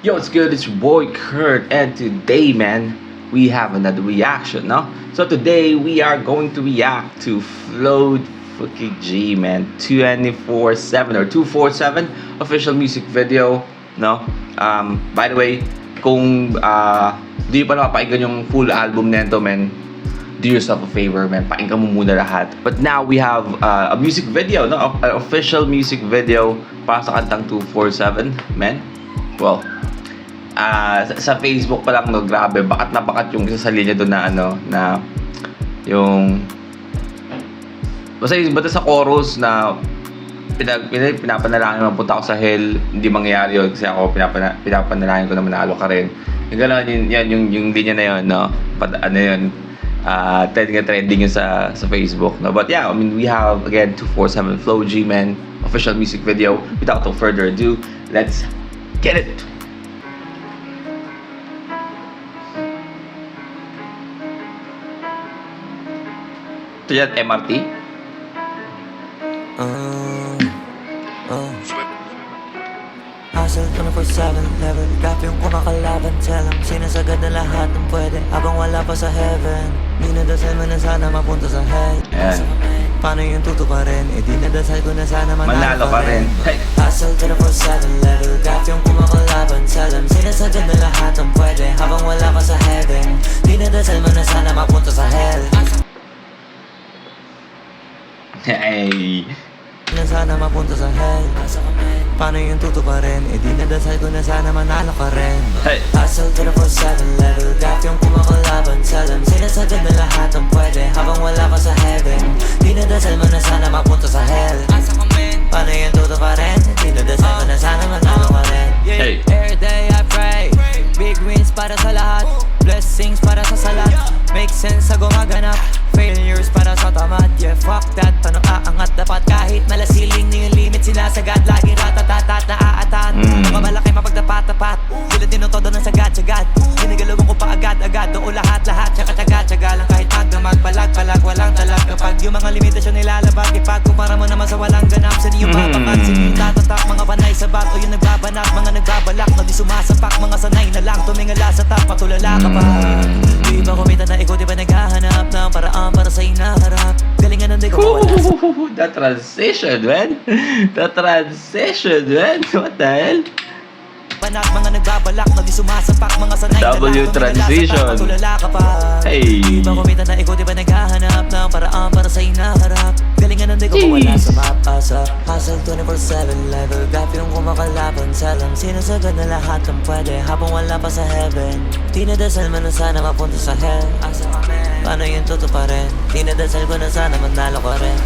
Yo, it's good? It's your boy Kurt, and today, man, we have another reaction, no? So today we are going to react to Float Fuki G, man, 24/7 or 247 official music video, no? By the way, kung di pa nakapakinggan yung full album nito, man, do yourself a favor, man. Pakinggan mo muna lahat. But now we have a music video, no? An official music video para sa kantang 247, man. Well, sa Facebook pa lang, no, grabe, bakat na bakat yung isa sa linya doon na na yung basta sa chorus na pinapanalangin mapunta ako sa hell, hindi mangyayari yun kasi ako pinapanalangin ko na manalo ka rin. Yung gano'n, yung linya na yun, no? Trending yun sa Facebook, no? But yeah, I mean, we have again 247 Flow G, man, official music video. Without no further ado, let's get it. Ito yan, MRT? Hustle 24/7 level Rap yung kumakalaban. Tell 'em sinasagad na lahat ng pwede habang wala pa sa heaven. Di nadasal mo na sana mapunta sa hell. Ayan. Paano yung tutuparin? Eh di nadasal ko na sana Manalo pa rin. Hey. Hustle 24/7 level Rap yung kumakalaban. Tell 'em sinasagad na lahat ng pwede habang wala pa sa heaven. Di nadasal mo na sana mapunta sa hell. Hey. Na sana mapunta sa hell. Paano yung tutuparin? Eh di nadasal ko na sana manalo ka rin. Hey. Hustle 24/7 level Rap yung kumakalaban. Tell 'em sinasagad na lahat ng pwede habang wala pa sa heaven. Di nadasal mo na sana mapunta sa hell. Paano yung tutuparin? Eh di nadasal ko na sana manalo ka rin. Hey. Every day I pray, big wins para sa lahat, blessings para sa salat, make sense sa gumaganap, failures para sa tamad. Yeah, fuck that, paano aangat dapat kahit malasiling na yung limit. Sinasagad lagi ratatatat na aatat. Mga malaki mapagdapat-tapat, gilid din ang todo ng sagad-sagad. Ginigalawang ko pa agad-agad, doon lahat-lahat, tsaka-tsaga-tsaga lang kahit magdamag, palag-palag, walang talag. Kapag yung mga limitasyon nilalabag, ipagkumpara mo naman sa walang ganap. Sino yung papapag, sino yung tatatak, mga panay sa bato, yung nagbabanat, mga nagbabalak, na di sumasapak, mga sanay na lang, tumingala sa tap, patulala ka pa. Di ba kumita na ikaw, di ba naghahanap ng paraan para sa inaharap? Galingan ng di ko mawala sa... That transition, man. That transition, man. What the hell? Panat, mga nagbabalak, na di sumasapak, mga sanay na lang, W transition. patulala ka pa. Hey. Di ba kumita na ikaw, di ba naghahanap ng paraan para sa inaharap? Galingan ng di ko mawala sa mapasa. Hustle 24/7 level Rap yung kumakalaban. Salam sinasagad na lahat ng pwede habang wala pa sa heaven. Di nadasal man na sana mapunta sa hell. Paano yung tutuparin? Di nadasal ko na sana manalo ka rin.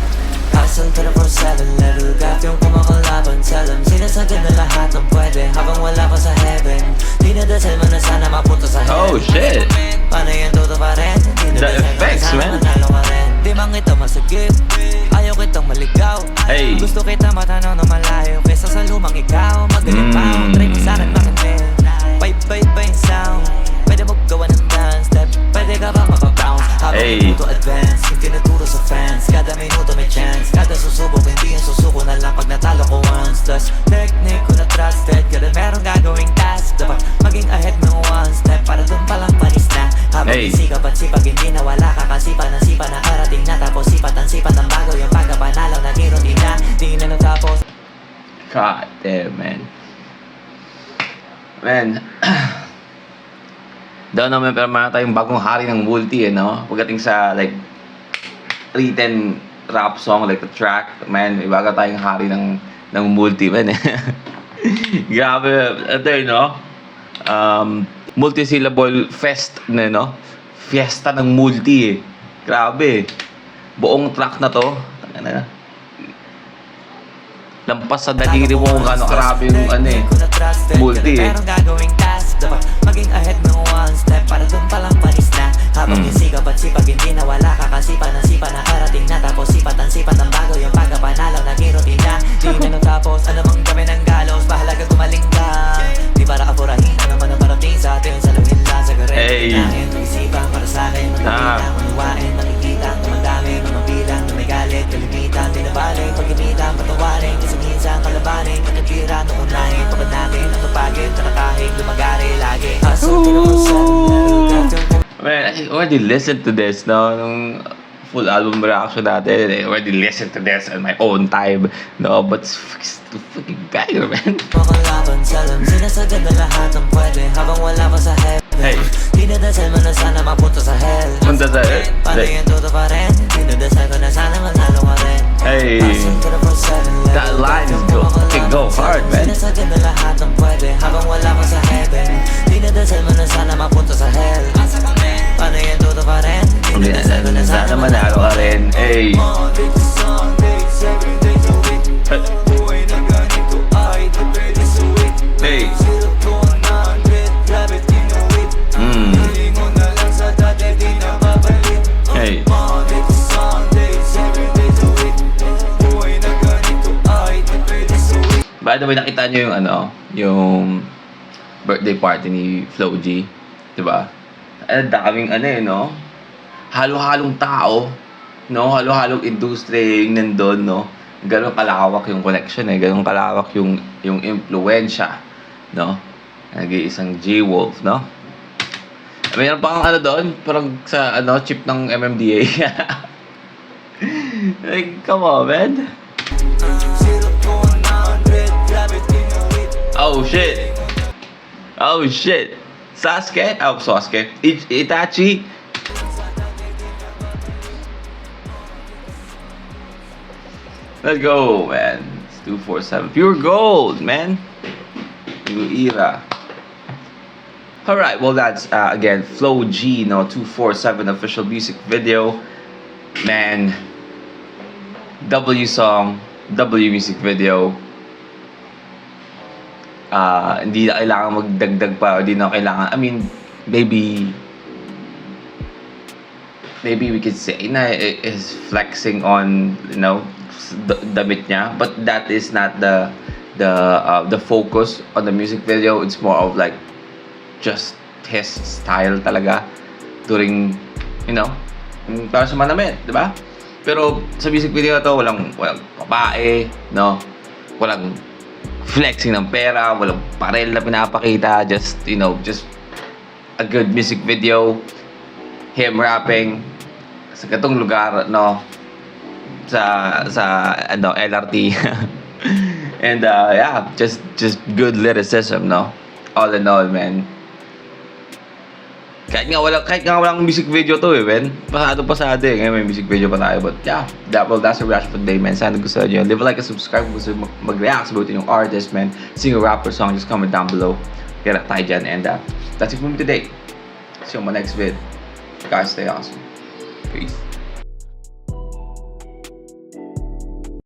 Hustle 24/7 level Rap yung kumakalaban. Salam sinasagad na lahat ng pwede habang wala pa sa heaven. Di nadasal man na sana mapunta sa hell. Oh, shit. Paano yung tutuparin? Di nadasal ko na effects, sana man. manalo ka rin. Di man kita masagip, ayaw kitang maligaw. Hey. Gusto kita matanaw na malayo kaysa sa lumang ikaw. Magaling pa, try mo sa'kin makinig. Bye-bye pa yung sound. Pwede mo gawa ng dance step, pwede ka ba mapabounce? Habang Hey. minuto advance, yung tinuturo sa fans. Kada minuto may chance, kada susubok hindi yung susuko na lang pag natalo ko once. Plus, technique ko na trusted, kada merong gagawing task. Dapat maging ahead ng one step, para dun palang panis na. Habang Hey. isikap at sipag, hindi na wala ka kasipa ng sipa na arating na. Tapos sipat ang sipat ang bago, yung pagkapanalaw na di na. Di na natapos. God damn, man. Man. Daw naman pero meron tayong bagong hari ng multi, no? Pagdating sa, like, written rap song, like the track, man, ibaga tayong hari ng multi, man. Grabe, ito, no? Multi-syllable fest, no? Fiesta ng multi, eh. Grabe. Buong track na to, lampas sa daliri mo kung gano'ng grabe yung multi, eh. Merong gagawing task, dapat maging ahead ng one step, para dun palang panis na. Habang isikap at sipag, hindi na wala ka kasipa ng sipa na arating na. Tapos sipat ang bago, yung pagkapanalaw na girotin na. Di na natapos, ano mang kami ng galos, bahalaga gumaling ka. Di para apurahin, ano man ang parating sa atin, saluhin lang sa garet. Hey. Nangin, isipan para sa akin, magbilang, maniwain, makikita, tumadami, mamabilang, na may galit, kalimitan, binabalik, pag-initan, patawarin, kasi minsan kalabanin, nakatira, naunahin, pagkanamin, ang kapagin, tsaka kahit I already listened to this, no? Nung full album reaction natin, I already listened to this on my own time, no? But it's fucking banger, man. Mukhang laban sa alam, sinasagad na lahat ng pwede habang wala pa sa heaven. Hey. Dinadasal mo na sana mapunta sa hell. Punta sa hell? Paano yung tuto pa rin? Dinadasal ko na sana manalo ka rin. Hey. That line is go hard, man. Sinasagad na lahat ng pwede habang wala pa sa heaven. Dinadasal mo na sana mapunta sa hell. Paano yung tuto pa rin? Dinadasal ko na sana manalo ka rin. Hey. Monday to Sunday, 7 days a week. Buhay na ganito ay depende sa week. Hey. 0 to 100, grabe tinuwid. Hilingon na lang sa dati, di na babalik. Hey. Monday to Sunday, 7 days a week. Buhay na ganito ay depende sa week. By the way, nakita nyo yung yung birthday party ni Flo G, 'di ba? Daming no? Halo-halong tao, no? Halo-halong industry yung nandun, no? Ganun kalawak yung connection ganun kalawak yung impluwensya, no? Nag-iisang J-Wolf, no? Mayroon pa kang doon, parang sa chip ng MMDA. Like, come on, man. 0 to 100, grabe tinuwid. Oh shit. Oh shit. Sasuke? Oh, Sasuke. Itachi? Let's go, man. It's 247. Pure gold, man. New era. Alright, well, that's, again, Flo G, 247 official music video. Man. W song, W music video. Hindi na kailangan magdagdag pa, hindi na kailangan, I mean, maybe we could say na is flexing on, damit niya, but that is not the focus on the music video. It's more of like just his style talaga during, para sa manamit, di ba? Pero sa music video na to, walang babae, walang flexing ng pera, walang parel na pinapakita, just a good music video, him rapping sa katong lugar, sa LRT. And yeah, just good lyricism, all in all, man. Kahit nga walang music video to, man. Pasado ngayon may music video pa tayo. But yeah, that's a reaction for today, man. Sana gusto nyo. Leave a like and subscribe kung gusto mag-react sa buti yung artist, man. Singer, rapper, song, just comment down below. Kaya tayo dyan. And that's it for me today. See you on my next vid. Guys, stay awesome. Peace.